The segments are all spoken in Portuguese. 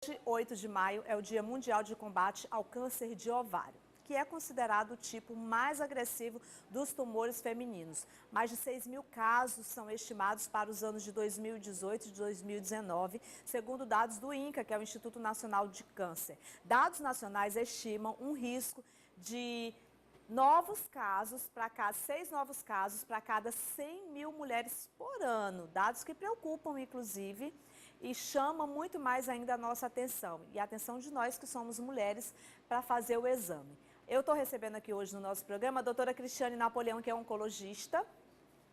Hoje, 8 de maio, é o Dia Mundial de Combate ao Câncer de Ovário, que é considerado o tipo mais agressivo dos tumores femininos. Mais de 6.000 casos são estimados para os anos de 2018 e de 2019, segundo dados do INCA, que é o Instituto Nacional de Câncer. Dados nacionais estimam um risco de 6 novos casos para cada 100.000 mulheres por ano. Dados que preocupam, inclusive, e chamam muito mais ainda a nossa atenção. E a atenção de nós que somos mulheres para fazer o exame. Eu estou recebendo aqui hoje no nosso programa a doutora Cristiane Napoleão, que é oncologista.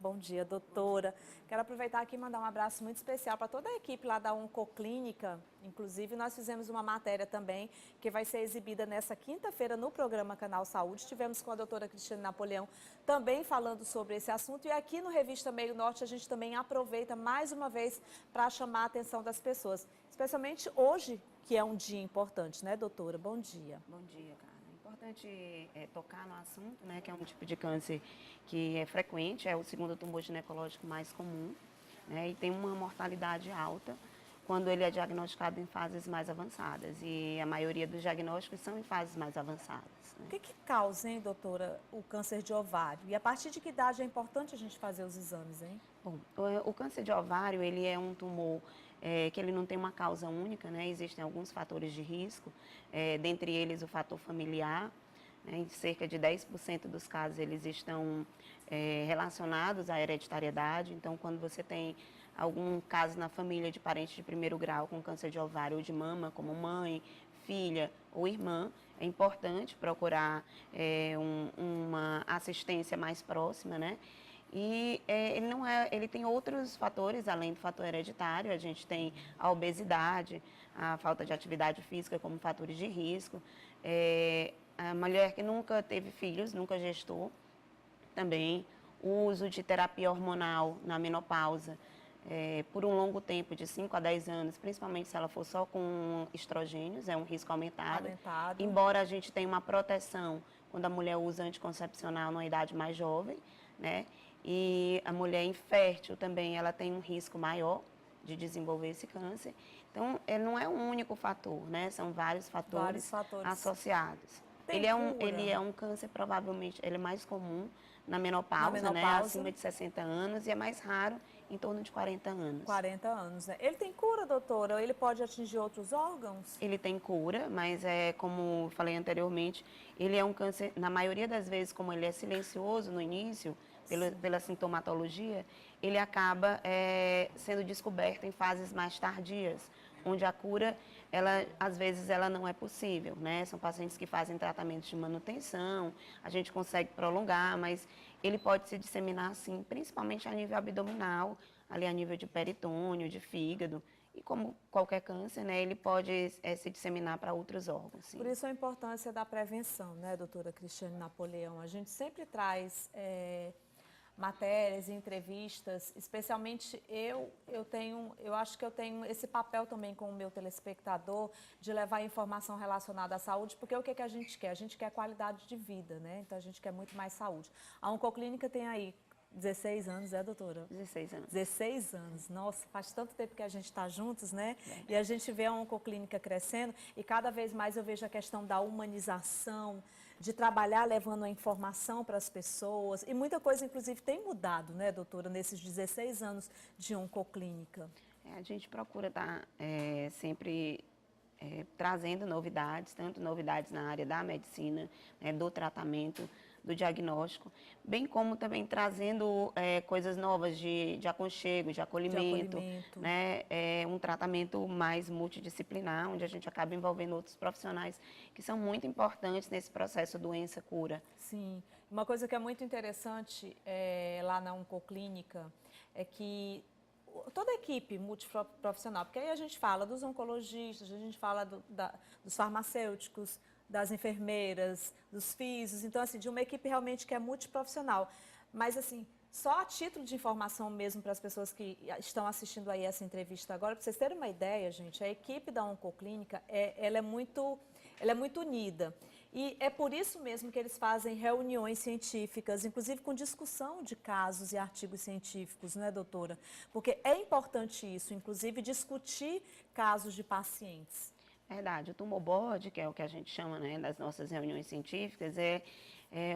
Bom dia, doutora. Quero aproveitar aqui e mandar um abraço muito especial para toda a equipe lá da Oncoclínica. Inclusive, nós fizemos uma matéria também que vai ser exibida nessa quinta-feira no programa Canal Saúde. Tivemos com a doutora Cristiane Napoleão também falando sobre esse assunto. E aqui no Revista Meio Norte a gente também aproveita mais uma vez para chamar a atenção das pessoas. Especialmente hoje, que é um dia importante, né, doutora? Bom dia. Bom dia, cara. É importante tocar no assunto, né, que é um tipo de câncer que é frequente, é o segundo tumor ginecológico mais comum, né, e tem uma mortalidade alta quando ele é diagnosticado em fases mais avançadas. E a maioria dos diagnósticos são em fases mais avançadas. Né? O que causa, hein, doutora, o câncer de ovário? E a partir de que idade é importante a gente fazer os exames, hein? Bom, o câncer de ovário, ele é um tumor que ele não tem uma causa única, né? Existem alguns fatores de risco, dentre eles o fator familiar, né? Em cerca de 10% dos casos eles estão relacionados à hereditariedade. Então, quando você tem algum caso na família de parente de primeiro grau com câncer de ovário ou de mama, como mãe, filha ou irmã, é importante procurar uma assistência mais próxima, né? E ele tem outros fatores, além do fator hereditário. A gente tem a obesidade, a falta de atividade física como fatores de risco. A mulher que nunca teve filhos, nunca gestou, também o uso de terapia hormonal na menopausa, por um longo tempo, de 5 a 10 anos, principalmente se ela for só com estrogênios, é um risco aumentado. Embora a gente tenha uma proteção quando a mulher usa anticoncepcional numa idade mais jovem, né? E a mulher infértil também, ela tem um risco maior de desenvolver esse câncer. Então, ele não é um único fator, né? São vários fatores associados. Ele é um câncer, provavelmente, ele é mais comum na menopausa, né? Acima de 60 anos, e é mais raro em torno de 40 anos. 40 anos, né? Ele tem cura, doutora? Ou ele pode atingir outros órgãos? Ele tem cura, mas como falei anteriormente, ele é um câncer, na maioria das vezes, como ele é silencioso no início, pela sintomatologia, ele acaba sendo descoberto em fases mais tardias, onde a cura, às vezes, ela não é possível, né? São pacientes que fazem tratamentos de manutenção, a gente consegue prolongar, mas ele pode se disseminar, sim, principalmente a nível abdominal, ali a nível de peritônio, de fígado. E como qualquer câncer, né, ele pode se disseminar para outros órgãos. Sim. Por isso a importância da prevenção, né, doutora Cristiane Napoleão? A gente sempre traz matérias e entrevistas, especialmente eu acho que eu tenho esse papel também com o meu telespectador de levar informação relacionada à saúde, porque o que a gente quer? A gente quer qualidade de vida, né? Então a gente quer muito mais saúde. A Oncoclínica tem aí 16 anos, doutora? 16 anos. 16 anos. Nossa, faz tanto tempo que a gente está juntos, né? E a gente vê a Oncoclínica crescendo e cada vez mais eu vejo a questão da humanização, de trabalhar levando a informação para as pessoas. E muita coisa, inclusive, tem mudado, né, doutora, nesses 16 anos de Oncoclínica. A gente procura estar sempre trazendo novidades, tanto novidades na área da medicina, né, do tratamento, do diagnóstico, bem como também trazendo coisas novas de aconchego, de acolhimento. Né, um tratamento mais multidisciplinar, onde a gente acaba envolvendo outros profissionais que são muito importantes nesse processo doença-cura. Sim, uma coisa que é muito interessante lá na Oncoclínica é que toda a equipe multiprofissional, porque aí a gente fala dos oncologistas, a gente fala dos farmacêuticos, das enfermeiras, dos físicos, então assim, de uma equipe realmente que é multiprofissional. Mas assim, só a título de informação mesmo para as pessoas que estão assistindo aí essa entrevista agora, para vocês terem uma ideia, gente, a equipe da Oncoclínica, ela é muito unida. E é por isso mesmo que eles fazem reuniões científicas, inclusive com discussão de casos e artigos científicos, não é, doutora? Porque é importante isso, inclusive discutir casos de pacientes. Verdade, o tumor board, que é o que a gente chama, né, das nossas reuniões científicas, é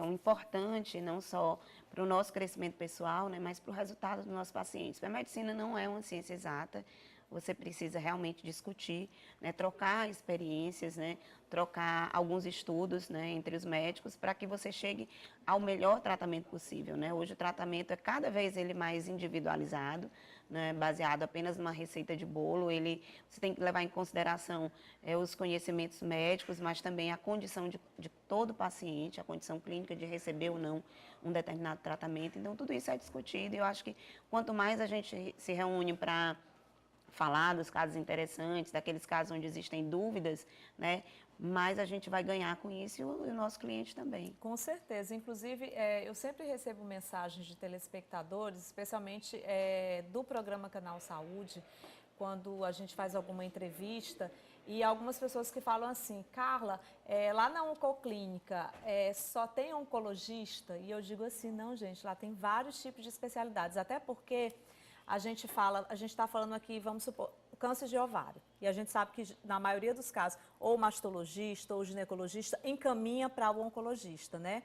um importante não só para o nosso crescimento pessoal, né, mas para o resultado dos nossos pacientes. A medicina não é uma ciência exata, você precisa realmente discutir, né, trocar experiências, né, trocar alguns estudos, né, entre os médicos para que você chegue ao melhor tratamento possível, né? Hoje o tratamento é cada vez ele mais individualizado, né, baseado apenas numa receita de bolo. Você tem que levar em consideração os conhecimentos médicos, mas também a condição de todo paciente, a condição clínica de receber ou não um determinado tratamento. Então, tudo isso é discutido e eu acho que quanto mais a gente se reúne para falar dos casos interessantes, daqueles casos onde existem dúvidas, né, mais a gente vai ganhar com isso e o nosso cliente também. Com certeza. Inclusive, eu sempre recebo mensagens de telespectadores, especialmente do programa Canal Saúde, quando a gente faz alguma entrevista, e algumas pessoas que falam assim, Carla, lá na Oncoclínica só tem oncologista? E eu digo assim, não, gente, lá tem vários tipos de especialidades, até porque a gente está falando aqui, vamos supor, o câncer de ovário. E a gente sabe que, na maioria dos casos, ou o mastologista ou o ginecologista encaminha para o oncologista, né?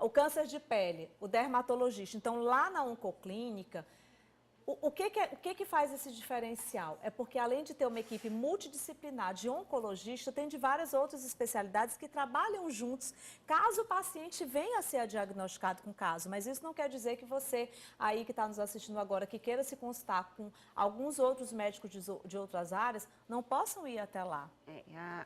O câncer de pele, o dermatologista. Então, lá na Oncoclínica, o que faz esse diferencial? É porque, além de ter uma equipe multidisciplinar de oncologista, tem de várias outras especialidades que trabalham juntos, caso o paciente venha a ser diagnosticado com caso. Mas isso não quer dizer que você, aí que está nos assistindo agora, que queira se consultar com alguns outros médicos de outras áreas, não possam ir até lá.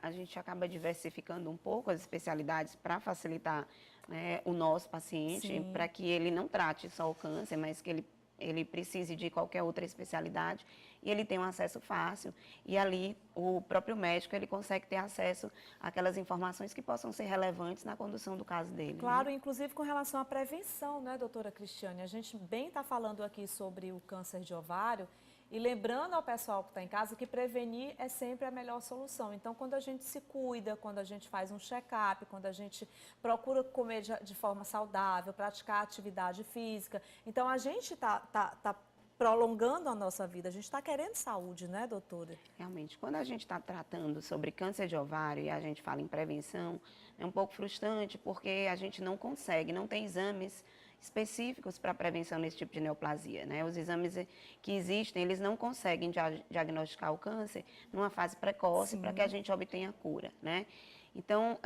A gente acaba diversificando um pouco as especialidades para facilitar, né, o nosso paciente, para que ele não trate só o câncer, mas que ele precise de qualquer outra especialidade e ele tem um acesso fácil e ali o próprio médico ele consegue ter acesso àquelas informações que possam ser relevantes na condução do caso dele. Claro, né? inclusive com relação à prevenção, né, doutora Cristiane? A gente bem está falando aqui sobre o câncer de ovário e lembrando ao pessoal que está em casa que prevenir é sempre a melhor solução. Então, quando a gente se cuida, quando a gente faz um check-up, quando a gente procura comer de forma saudável, praticar atividade física, então a gente tá prolongando a nossa vida, a gente está querendo saúde, né, doutora? Realmente, quando a gente está tratando sobre câncer de ovário e a gente fala em prevenção, é um pouco frustrante porque a gente não consegue, não tem exames específicos para prevenção nesse tipo de neoplasia, né? Os exames que existem, eles não conseguem diagnosticar o câncer numa fase precoce para que a gente obtenha a cura, né? Então,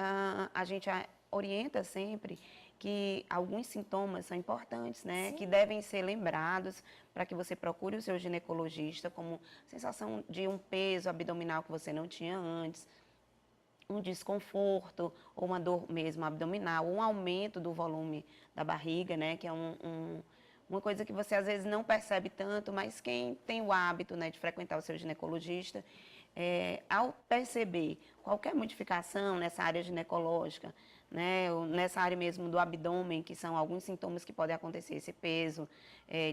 a gente orienta sempre que alguns sintomas são importantes, né? Que devem ser lembrados para que você procure o seu ginecologista, como sensação de um peso abdominal que você não tinha antes, um desconforto ou uma dor mesmo abdominal, um aumento do volume da barriga, né, que é uma coisa que você às vezes não percebe tanto, mas quem tem o hábito, né, de frequentar o seu ginecologista, ao perceber qualquer modificação nessa área ginecológica, né, ou nessa área mesmo do abdômen, que são alguns sintomas que podem acontecer, esse peso,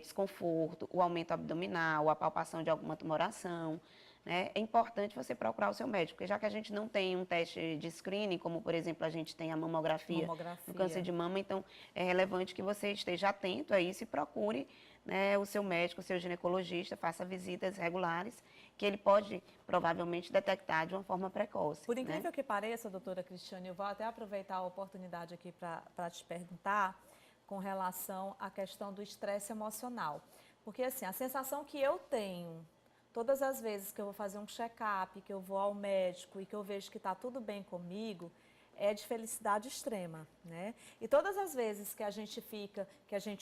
desconforto, o aumento abdominal, a palpação de alguma tumoração, né, é importante você procurar o seu médico, porque já que a gente não tem um teste de screening, como por exemplo a gente tem a mamografia no câncer de mama, então é relevante que você esteja atento a isso e procure, né, o seu médico, o seu ginecologista, faça visitas regulares, que ele pode provavelmente detectar de uma forma precoce. Por incrível que pareça, doutora Cristiane, eu vou até aproveitar a oportunidade aqui para te perguntar com relação à questão do estresse emocional. Porque assim, a sensação que eu tenho todas as vezes que eu vou fazer um check-up, que eu vou ao médico e que eu vejo que está tudo bem comigo, é de felicidade extrema, né? E todas as vezes que a gente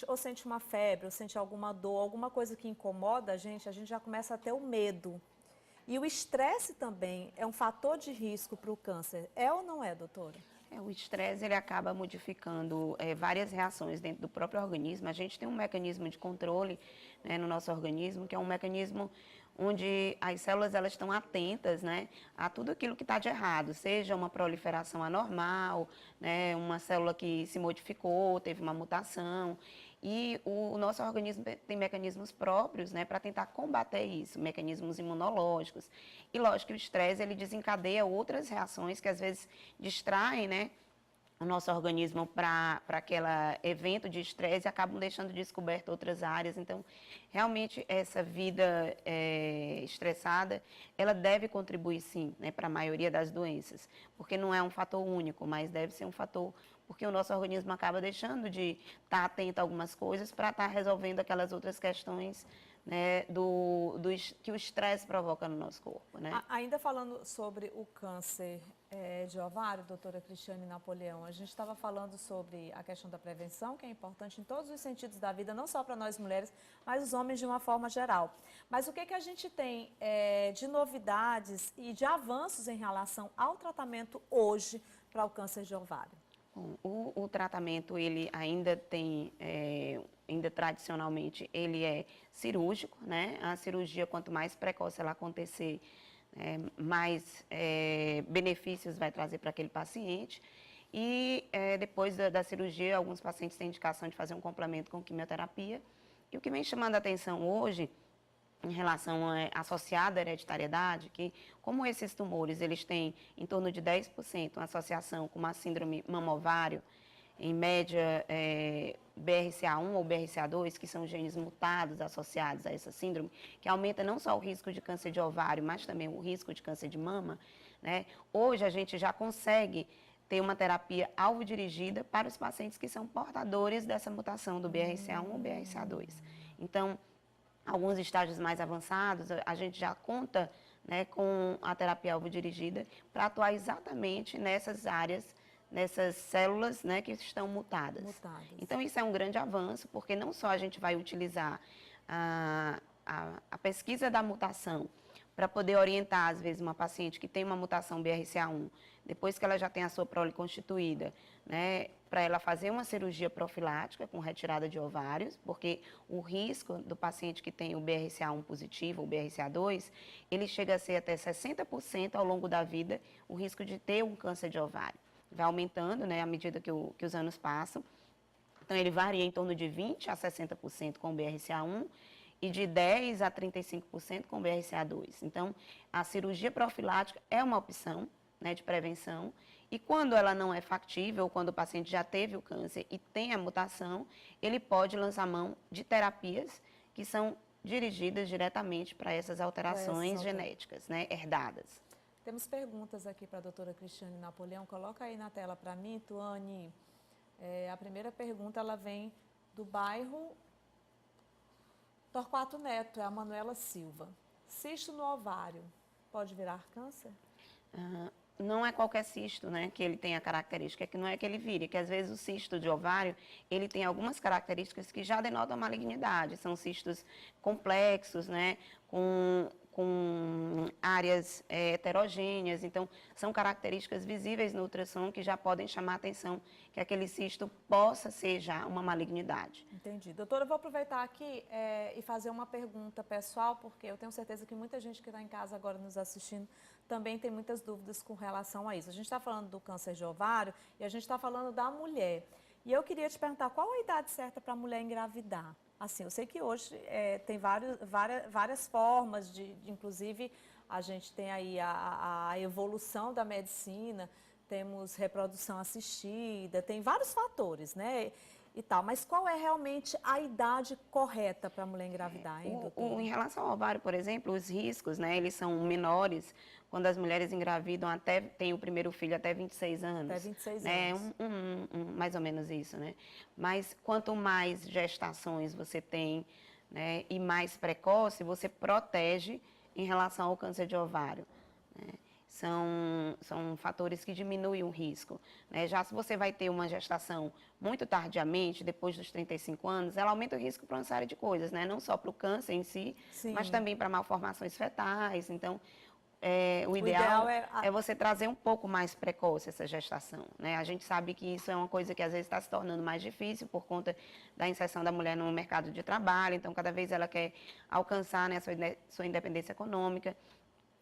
ou sente uma febre, ou sente alguma dor, alguma coisa que incomoda a gente já começa a ter o medo. E o estresse também é um fator de risco para o câncer. É ou não é, doutora? O estresse ele acaba modificando várias reações dentro do próprio organismo. A gente tem um mecanismo de controle, né, no nosso organismo, que é um mecanismo onde as células elas estão atentas, né, a tudo aquilo que está de errado, seja uma proliferação anormal, né, uma célula que se modificou, teve uma mutação. E o nosso organismo tem mecanismos próprios, né, para tentar combater isso, mecanismos imunológicos. E lógico que o estresse ele desencadeia outras reações que às vezes distraem, né, o nosso organismo para aquele evento de estresse e acabam deixando descoberto outras áreas. Então, realmente, essa vida estressada, ela deve contribuir, sim, né, para a maioria das doenças, porque não é um fator único, mas deve ser um fator, porque o nosso organismo acaba deixando de estar atento a algumas coisas para estar resolvendo aquelas outras questões, né, que o estresse provoca no nosso corpo, né? Ainda falando sobre o câncer de ovário, doutora Cristiane Napoleão, a gente estava falando sobre a questão da prevenção, que é importante em todos os sentidos da vida, não só para nós mulheres, mas os homens de uma forma geral. Mas o que a gente tem de novidades e de avanços em relação ao tratamento hoje para o câncer de ovário? Bom, o tratamento, ele ainda tem, ainda tradicionalmente, ele é cirúrgico, né? A cirurgia, quanto mais precoce ela acontecer, mais benefícios vai trazer para aquele paciente. E depois da cirurgia, alguns pacientes têm indicação de fazer um complemento com quimioterapia. E o que vem chamando a atenção hoje, em relação associada à hereditariedade, que como esses tumores eles têm em torno de 10% uma associação com uma síndrome mama-ovário, em média BRCA1 ou BRCA2, que são genes mutados associados a essa síndrome, que aumenta não só o risco de câncer de ovário, mas também o risco de câncer de mama, né? Hoje a gente já consegue ter uma terapia alvo dirigida para os pacientes que são portadores dessa mutação do BRCA1 ou BRCA2. Então, alguns estágios mais avançados, a gente já conta, né, com a terapia alvo dirigida para atuar exatamente nessas áreas, nessas células, né, que estão mutadas. Então, isso é um grande avanço, porque não só a gente vai utilizar a pesquisa da mutação para poder orientar, às vezes, uma paciente que tem uma mutação BRCA1, depois que ela já tem a sua prole constituída, né, para ela fazer uma cirurgia profilática com retirada de ovários, porque o risco do paciente que tem o BRCA1 positivo, ou BRCA2, ele chega a ser até 60% ao longo da vida, o risco de ter um câncer de ovário. Vai aumentando, né, à medida que os anos passam. Então, ele varia em torno de 20% a 60% com o BRCA1, e de 10% a 35% com BRCA2. Então, a cirurgia profilática é uma opção, né, de prevenção, e quando ela não é factível, quando o paciente já teve o câncer e tem a mutação, ele pode lançar mão de terapias que são dirigidas diretamente para essas alterações genéticas, né, herdadas. Temos perguntas aqui para a doutora Cristiane Napoleão. Coloca aí na tela para mim, Tuane. A primeira pergunta, ela vem do bairro Torquato Neto, é a Manuela Silva. Cisto no ovário, pode virar câncer? Não é qualquer cisto, né, que ele tem a característica, que não é que ele vire, que às vezes o cisto de ovário, ele tem algumas características que já denotam a malignidade. São cistos complexos, né, com áreas heterogêneas, então são características visíveis no ultrassom que já podem chamar a atenção que aquele cisto possa ser já uma malignidade. Entendi. Doutora, eu vou aproveitar aqui e fazer uma pergunta pessoal, porque eu tenho certeza que muita gente que está em casa agora nos assistindo também tem muitas dúvidas com relação a isso. A gente está falando do câncer de ovário e a gente está falando da mulher. E eu queria te perguntar, qual a idade certa para a mulher engravidar? Assim, eu sei que hoje tem várias formas inclusive, a gente tem aí a evolução da medicina, temos reprodução assistida, tem vários fatores, né? E tal, mas qual é realmente a idade correta para a mulher engravidar, hein, doutora? Em relação ao ovário, por exemplo, os riscos, né, eles são menores quando as mulheres engravidam até, têm o primeiro filho até 26 anos. Até 26 né, anos. Mais ou menos isso, né? Mas quanto mais gestações você tem, né, e mais precoce, você protege em relação ao câncer de ovário, né? São fatores que diminuem o risco, né? Já se você vai ter uma gestação muito tardiamente, depois dos 35 anos, ela aumenta o risco para uma série de coisas, né? Não só para o câncer em si, Sim. mas também para malformações fetais. Então, o ideal é você trazer um pouco mais precoce essa gestação, né? A gente sabe que isso é uma coisa que às vezes está se tornando mais difícil por conta da inserção da mulher no mercado de trabalho, então cada vez ela quer alcançar, né, sua independência econômica.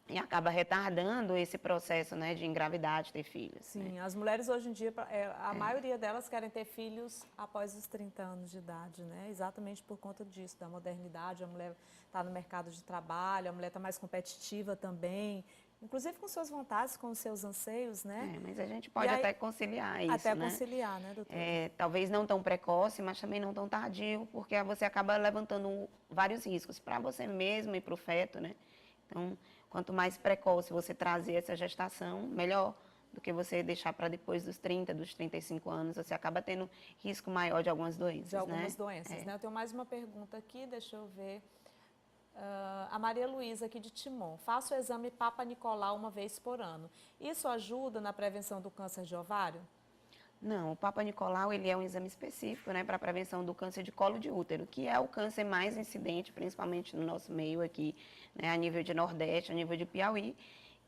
E acaba retardando esse processo, né, de engravidar, de ter filhos. Sim, né? As mulheres hoje em dia, a maioria delas querem ter filhos após os 30 anos de idade, né? Exatamente por conta disso, da modernidade, a mulher está no mercado de trabalho, a mulher está mais competitiva também. inclusive com suas vontades, com os seus anseios, né? Mas a gente pode E aí, até conciliar isso, até né? conciliar, né, doutora? Talvez não tão precoce, mas também não tão tardio, porque você acaba levantando vários riscos para você mesmo e para o feto, né? Então, quanto mais precoce você trazer essa gestação, melhor do que você deixar para depois dos 30, dos 35 anos, você acaba tendo risco maior de algumas doenças, De algumas né? doenças, né? Eu tenho mais uma pergunta aqui, deixa eu ver. A Maria Luísa, aqui de Timon. Faço o exame Papa Nicolau uma vez por ano. Isso ajuda na prevenção do câncer de ovário? Não, o Papa Nicolau, ele é um exame específico, né, para a prevenção do câncer de colo de útero, que é o câncer mais incidente, principalmente no nosso meio aqui, né, a nível de Nordeste, a nível de Piauí.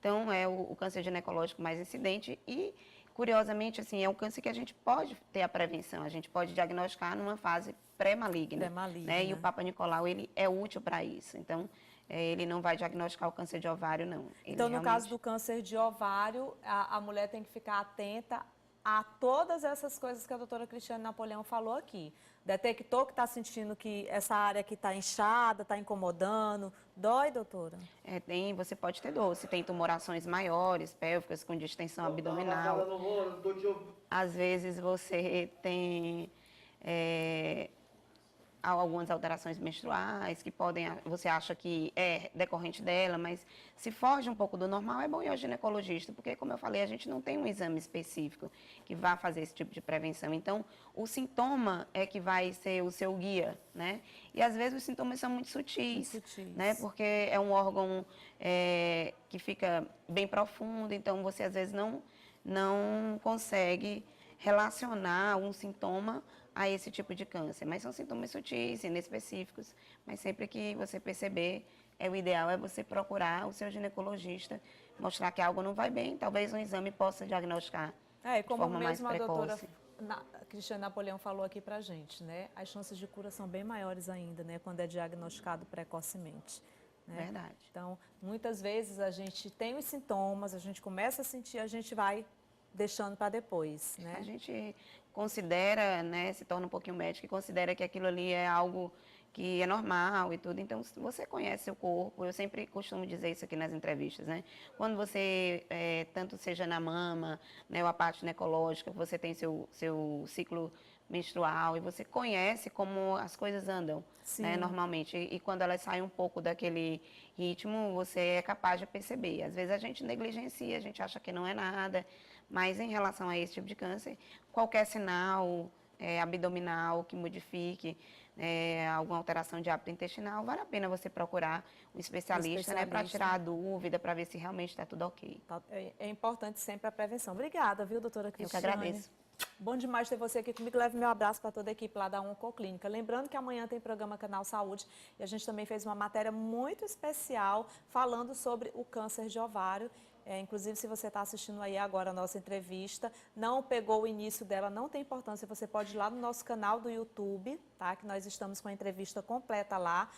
Então, é o câncer ginecológico mais incidente e, curiosamente, assim, é um câncer que a gente pode ter a prevenção, a gente pode diagnosticar numa fase pré-maligna. Pré-maligna. Né? E o Papa Nicolau, ele é útil para isso. Então, ele não vai diagnosticar o câncer de ovário, não. Então, no caso do câncer de ovário, a mulher tem que ficar atenta a todas essas coisas que a doutora Cristiane Napoleão falou aqui. Detectou que está sentindo que essa área aqui está inchada, está incomodando. Dói, doutora? Você pode ter dor. Se tem tumorações maiores, pélvicas, com distensão abdominal. Às vezes você tem algumas alterações menstruais que podem, você acha que é decorrente dela, mas se foge um pouco do normal, é bom ir ao ginecologista, porque, como eu falei, a gente não tem um exame específico que vá fazer esse tipo de prevenção. Então, o sintoma é que vai ser o seu guia, né? E, às vezes, os sintomas são muito sutis, né? Porque é um órgão que fica bem profundo, então você, às vezes, não consegue relacionar um sintoma a esse tipo de câncer, mas são sintomas sutis, inespecíficos, mas sempre que você perceber, o ideal é você procurar o seu ginecologista, mostrar que algo não vai bem, talvez um exame possa diagnosticar de forma mais precoce. Como mesmo a doutora Cristiane Napoleão falou aqui pra gente, né? As chances de cura são bem maiores ainda, né? Quando é diagnosticado precocemente. Né? Verdade. Então, muitas vezes a gente tem os sintomas, a gente começa a sentir, a gente vai deixando para depois, né? A gente considera, né, se torna um pouquinho médico e considera que aquilo ali é algo que é normal e tudo. Então, você conhece seu corpo. Eu sempre costumo dizer isso aqui nas entrevistas, né? Quando você, tanto seja na mama, né, ou a parte ginecológica, você tem seu ciclo menstrual e você conhece como as coisas andam, né, normalmente. E quando elas saem um pouco daquele ritmo, você é capaz de perceber. Às vezes a gente negligencia, a gente acha que não é nada, mas em relação a esse tipo de câncer, qualquer sinal abdominal que modifique, alguma alteração de hábito intestinal, vale a pena você procurar um especialista, né, para tirar a dúvida, para ver se realmente está tudo ok. É importante sempre a prevenção. Obrigada, viu, doutora Cristiane? Eu que agradeço. Bom demais ter você aqui comigo. Leve meu abraço para toda a equipe lá da Oncoclínica. Lembrando que amanhã tem programa Canal Saúde e a gente também fez uma matéria muito especial falando sobre o câncer de ovário. Inclusive, se você está assistindo aí agora a nossa entrevista, não pegou o início dela, não tem importância, você pode ir lá no nosso canal do YouTube, tá? Que nós estamos com a entrevista completa lá.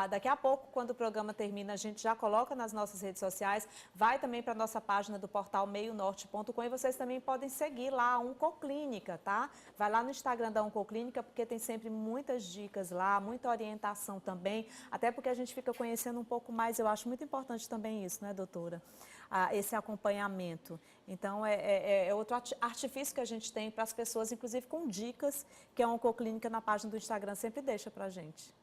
Daqui a pouco, quando o programa termina, a gente já coloca nas nossas redes sociais, vai também para a nossa página do portal meionorte.com e vocês também podem seguir lá a Oncoclínica, tá? Vai lá no Instagram da Oncoclínica, porque tem sempre muitas dicas lá, muita orientação também, até porque a gente fica conhecendo um pouco mais, eu acho muito importante também isso, né, doutora? Esse acompanhamento. Então, é outro artifício que a gente tem para as pessoas, inclusive com dicas, que a Oncoclínica na página do Instagram sempre deixa para a gente.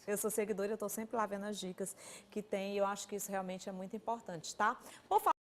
Eu sou seguidora, eu estou sempre lá vendo as dicas que tem e eu acho que isso realmente é muito importante, tá? Por favor,